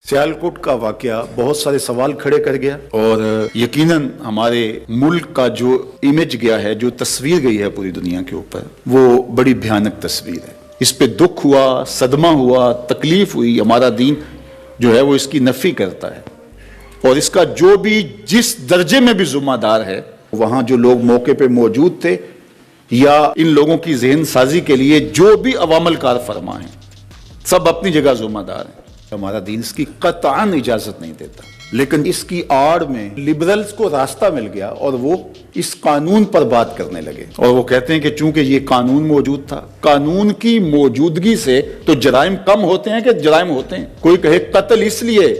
سیالکوٹ کا واقعہ بہت سارے سوال کھڑے کر گیا اور یقیناً ہمارے ملک کا جو امیج گیا ہے، جو تصویر گئی ہے پوری دنیا کے اوپر، وہ بڑی بھیانک تصویر ہے۔ اس پہ دکھ ہوا، صدمہ ہوا، تکلیف ہوئی۔ ہمارا دین جو ہے وہ اس کی نفی کرتا ہے، اور اس کا جو بھی جس درجے میں بھی ذمہ دار ہے، وہاں جو لوگ موقع پہ موجود تھے یا ان لوگوں کی ذہن سازی کے لیے جو بھی عوامل کار فرما ہیں، سب اپنی جگہ ذمہ دار ہیں۔ ہمارا دین اس کی قطعاً اجازت نہیں دیتا، لیکن اس کی آڑ میں لبرلز کو راستہ مل گیا اور وہ اس قانون پر بات کرنے لگے، اور وہ کہتے ہیں کہ چونکہ یہ قانون موجود تھا، قانون کی موجودگی سے تو جرائم کم ہوتے ہیں کہ جرائم ہوتے ہیں۔ کوئی کہے قتل اس لیے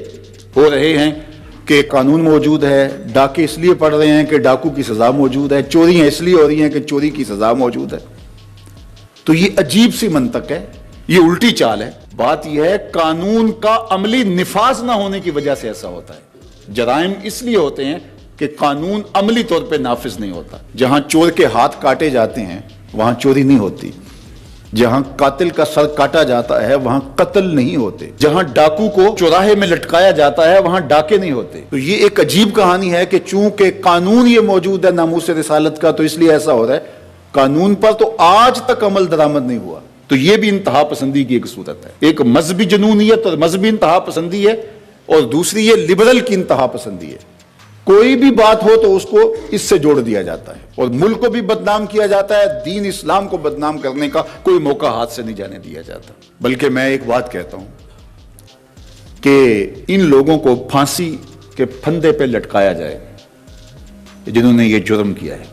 ہو رہے ہیں کہ قانون موجود ہے، ڈاکے اس لیے پڑ رہے ہیں کہ ڈاکو کی سزا موجود ہے، چوریاں اس لیے ہو رہی ہیں کہ چوری کی سزا موجود ہے۔ تو یہ عجیب سی منطق ہے، یہ الٹی چال ہے۔ بات یہ ہے قانون کا عملی نفاذ نہ ہونے کی وجہ سے ایسا ہوتا ہے۔ جرائم اس لیے ہوتے ہیں کہ قانون عملی طور پہ نافذ نہیں ہوتا۔ جہاں چور کے ہاتھ کاٹے جاتے ہیں وہاں چوری نہیں ہوتی، جہاں قاتل کا سر کاٹا جاتا ہے وہاں قتل نہیں ہوتے، جہاں ڈاکو کو چوراہے میں لٹکایا جاتا ہے وہاں ڈاکے نہیں ہوتے۔ تو یہ ایک عجیب کہانی ہے کہ چونکہ قانون یہ موجود ہے ناموس رسالت کا، تو اس لیے ایسا ہو رہا ہے۔ قانون پر تو آج تک عمل درآمد نہیں ہوا۔ تو یہ بھی انتہا پسندی کی ایک صورت ہے۔ ایک مذہبی جنونیت اور مذہبی انتہا پسندی ہے، اور دوسری یہ لبرل کی انتہا پسندی ہے۔ کوئی بھی بات ہو تو اس کو اس سے جوڑ دیا جاتا ہے، اور ملک کو بھی بدنام کیا جاتا ہے، دین اسلام کو بدنام کرنے کا کوئی موقع ہاتھ سے نہیں جانے دیا جاتا۔ بلکہ میں ایک بات کہتا ہوں کہ ان لوگوں کو پھانسی کے پھندے پہ لٹکایا جائے جنہوں نے یہ جرم کیا ہے،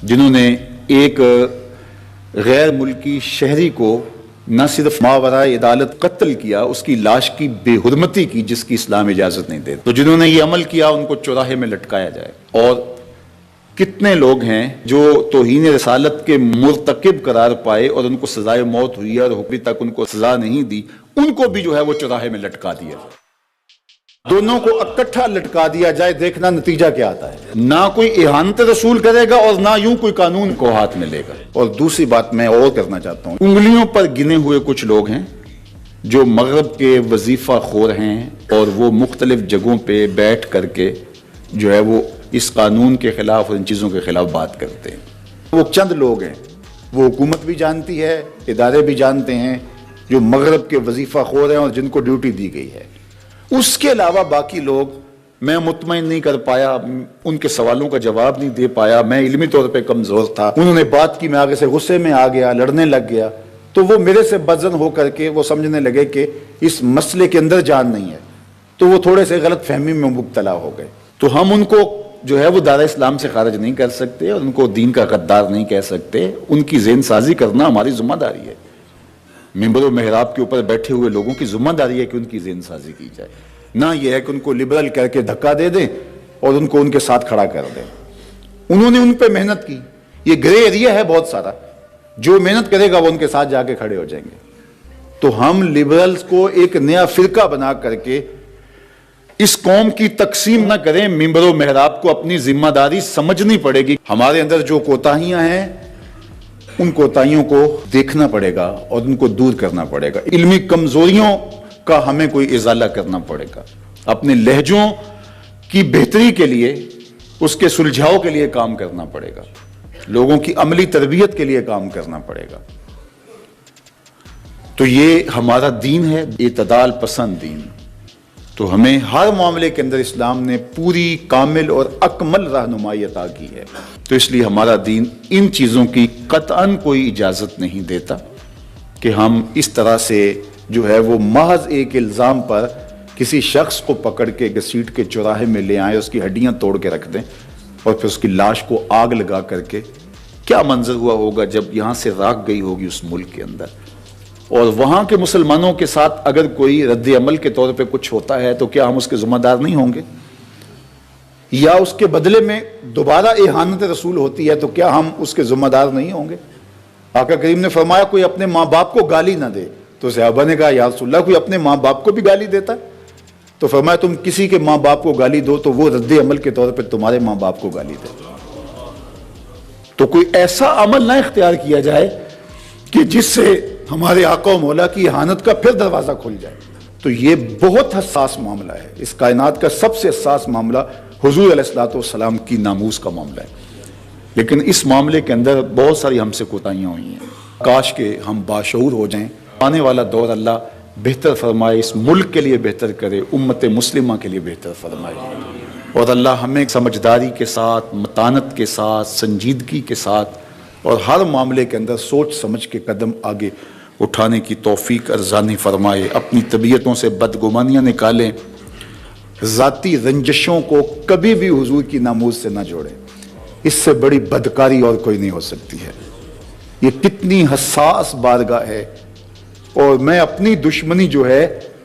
جنہوں نے ایک غیر ملکی شہری کو نہ صرف ماورائے عدالت قتل کیا، اس کی لاش کی بے حرمتی کی جس کی اسلام اجازت نہیں دیتا۔ تو جنہوں نے یہ عمل کیا ان کو چوراہے میں لٹکایا جائے۔ اور کتنے لوگ ہیں جو توہین رسالت کے مرتکب قرار پائے اور ان کو سزائے موت ہوئی اور ابھی تک ان کو سزا نہیں دی، ان کو بھی جو ہے وہ چوراہے میں لٹکا دیا جائے۔ دونوں کو اکٹھا لٹکا دیا جائے، دیکھنا نتیجہ کیا آتا ہے۔ نہ کوئی اہانت رسول کرے گا اور نہ یوں کوئی قانون کو ہاتھ میں لے گا۔ اور دوسری بات میں اور کرنا چاہتا ہوں، انگلیوں پر گنے ہوئے کچھ لوگ ہیں جو مغرب کے وظیفہ خور ہیں، اور وہ مختلف جگہوں پہ بیٹھ کر کے جو ہے وہ اس قانون کے خلاف اور ان چیزوں کے خلاف بات کرتے ہیں۔ وہ چند لوگ ہیں، وہ حکومت بھی جانتی ہے، ادارے بھی جانتے ہیں، جو مغرب کے وظیفہ خور ہیں اور جن کو ڈیوٹی دی گئی ہے۔ اس کے علاوہ باقی لوگ میں مطمئن نہیں کر پایا، ان کے سوالوں کا جواب نہیں دے پایا، میں علمی طور پہ کمزور تھا، انہوں نے بات کی، میں آگے سے غصے میں آ گیا، لڑنے لگ گیا، تو وہ میرے سے بدظن ہو کر کے وہ سمجھنے لگے کہ اس مسئلے کے اندر جان نہیں ہے، تو وہ تھوڑے سے غلط فہمی میں مبتلا ہو گئے۔ تو ہم ان کو جو ہے وہ دار اسلام سے خارج نہیں کر سکتے اور ان کو دین کا غدار نہیں کہہ سکتے۔ ان کی ذہن سازی کرنا ہماری ذمہ داری ہے۔ ممبر و محراب کے اوپر بیٹھے ہوئے لوگوں کی ذمہ داری ہے کہ ان کی ذہن سازی کی جائے، نہ یہ ہے کہ ان کو لبرل کہہ کے دھکا دے دیں اور ان کو ان کے ساتھ کھڑا کر دیں۔ انہوں نے ان پہ محنت کی، یہ گرے ایریا ہے بہت سارا، جو محنت کرے گا وہ ان کے ساتھ جا کے کھڑے ہو جائیں گے۔ تو ہم لبرلز کو ایک نیا فرقہ بنا کر کے اس قوم کی تقسیم نہ کریں۔ ممبر و محراب کو اپنی ذمہ داری سمجھنی پڑے گی۔ ہمارے اندر جو کوتاہیاں ہیں ان کوتاہیوں کو دیکھنا پڑے گا اور ان کو دور کرنا پڑے گا۔ علمی کمزوریوں کا ہمیں کوئی ازالہ کرنا پڑے گا، اپنے لہجوں کی بہتری کے لیے، اس کے سلجھاؤ کے لیے کام کرنا پڑے گا، لوگوں کی عملی تربیت کے لیے کام کرنا پڑے گا۔ تو یہ ہمارا دین ہے، اعتدال پسند دین۔ تو ہمیں ہر معاملے کے اندر اسلام نے پوری کامل اور اکمل رہنمائی عطا کی ہے۔ تو اس لیے ہمارا دین ان چیزوں کی قطعاً کوئی اجازت نہیں دیتا کہ ہم اس طرح سے جو ہے وہ محض ایک الزام پر کسی شخص کو پکڑ کے گھسیٹ کے چوراہے میں لے آئیں، اس کی ہڈیاں توڑ کے رکھ دیں اور پھر اس کی لاش کو آگ لگا کر کے۔ کیا منظر ہوا ہوگا جب یہاں سے راکھ گئی ہوگی اس ملک کے اندر، اور وہاں کے مسلمانوں کے ساتھ اگر کوئی رد عمل کے طور پہ کچھ ہوتا ہے تو کیا ہم اس کے ذمہ دار نہیں ہوں گے؟ یا اس کے بدلے میں دوبارہ اہانت رسول ہوتی ہے تو کیا ہم اس کے ذمہ دار نہیں ہوں گے؟ آقا کریم نے فرمایا کوئی اپنے ماں باپ کو گالی نہ دے، تو صحابہ نے کہا یا رسول اللہ کوئی اپنے ماں باپ کو بھی گالی دیتا ہے؟ تو فرمایا تم کسی کے ماں باپ کو گالی دو تو وہ رد عمل کے طور پہ تمہارے ماں باپ کو گالی دے۔ تو کوئی ایسا عمل نہ اختیار کیا جائے کہ جس سے ہمارے آقا و مولا کی اہانت کا پھر دروازہ کھل جائے۔ تو یہ بہت حساس معاملہ ہے. اس کائنات کا سب سے حساس معاملہ حضور علیہ الصلوۃ والسلام کی ناموس کا معاملہ ہے. لیکن اس معاملے کے اندر بہت ساری ہم سے کوتاہیاں ہوئی ہیں. کاش کہ ہم باشعور ہو جائیں. آنے والا دور اللہ بہتر فرمائے، اس ملک کے لیے بہتر کرے، امت مسلمہ کے لیے بہتر فرمائے. اور اللہ ہمیں سمجھداری کے ساتھ، متانت کے ساتھ، سنجیدگی کے ساتھ اور ہر معاملے کے اندر سوچ سمجھ کے قدم آگے اٹھانے کی توفیق ارزانی فرمائے. اپنی طبیعتوں سے بدگمانیاں نکالیں. ذاتی رنجشوں کو کبھی بھی حضور کی ناموس سے نہ جوڑیں. اس سے بڑی بدکاری اور کوئی نہیں ہو سکتی ہے. یہ کتنی حساس بارگاہ ہے. اور میں اپنی دشمنی جو ہے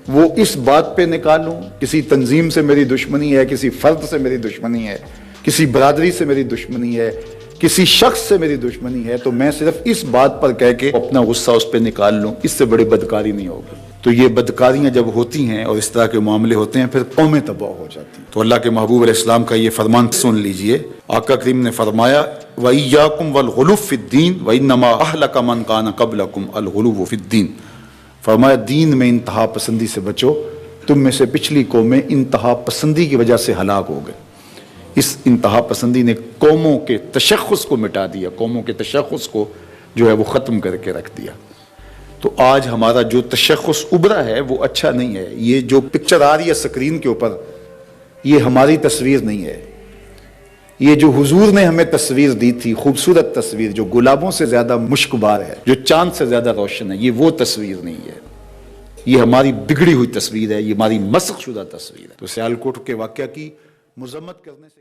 وہ اس بات پہ نکالوں، کسی تنظیم سے میری دشمنی ہے، کسی فرد سے میری دشمنی ہے، کسی برادری سے میری دشمنی ہے، کسی شخص سے میری دشمنی ہے، تو میں صرف اس بات پر کہہ کے اپنا غصہ اس پہ نکال لوں. اس سے بڑی بدکاری نہیں ہوگی. تو یہ بدکاریاں جب ہوتی ہیں اور اس طرح کے معاملے ہوتے ہیں پھر قومیں تباہ ہو جاتی ہیں. تو اللہ کے محبوب علیہ السلام کا یہ فرمان سن لیجئے. آقا کریم نے فرمایا وَإِيَّاكُمْ وَالْغُلُوَّ فِي الدِّينِ وَإِنَّمَا أَهْلَكَ مَنْ كَانَ قَبْلَكُمْ الْغُلُوُّ فِي الدِّينِ. فرمایا دین میں انتہا پسندی سے بچو. تم میں سے پچھلی قومیں انتہا پسندی کی وجہ سے ہلاک ہو گئے. اس انتہا پسندی نے قوموں کے تشخص کو مٹا دیا، قوموں کے تشخص کو جو ہے وہ ختم کر کے رکھ دیا. تو آج ہمارا جو تشخص ابھرا ہے وہ اچھا نہیں ہے. یہ جو پکچر آ رہی ہے سکرین کے اوپر یہ ہماری تصویر نہیں ہے. یہ جو حضور نے ہمیں تصویر دی تھی، خوبصورت تصویر جو گلابوں سے زیادہ مشکبار ہے، جو چاند سے زیادہ روشن ہے، یہ وہ تصویر نہیں ہے. یہ ہماری بگڑی ہوئی تصویر ہے، یہ ہماری مسخ شدہ تصویر ہے. تو سیالکوٹ کے واقعہ کی مذمت کرنے سے